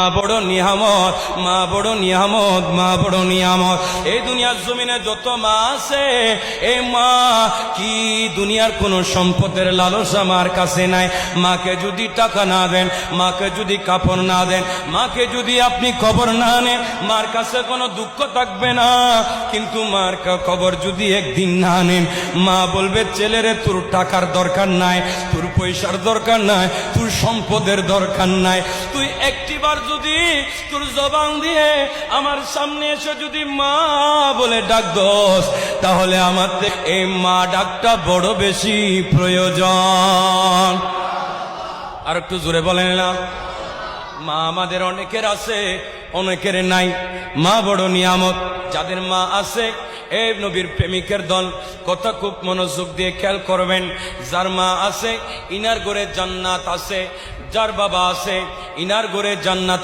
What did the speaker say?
মা বড় নিয়ামত, মা বড় নিয়ামত, মা বড় নিয়ামত। এই দুনিয়ার জমিনে যত মা আছে, এই মা কি দুনিয়ার কোন সম্পদের লালসা মার কাছে নাই। মাকে যদি টাকা না দেন, মাকে যদি কাপড় না দেন, মাকে যদি আপনি কবর না নেন, মার কাছে কোনো দুঃখ থাকবে না। কিন্তু মার কবর যদি একদিন না নেন, মা বলবে ছেলেরে তোর টাকার দরকার নাই, তোর পয়সার দরকার নাই, তোর সম্পদের দরকার নাই। তুই একটিবার যদি তোর জবান দিয়ে আমার সামনে এসে যদি মা বলে ডাক দোস, তাহলে আমার এই মা ডাকটা বড় বেশি প্রয়োজন। আর একটু জোরে বলেন না। মা আমাদের অনেকের আছে, অনেকের নাই। মা বড় নিয়ামত। যাদের মা আছে, এই নবীর প্রেমিকের দল, কথা খুব মনোযোগ দিয়ে খেয়াল করবেন। যার মা আছে ইনার ঘরে জান্নাত আছে, যার বাবা আছে ইনার ঘরে জান্নাত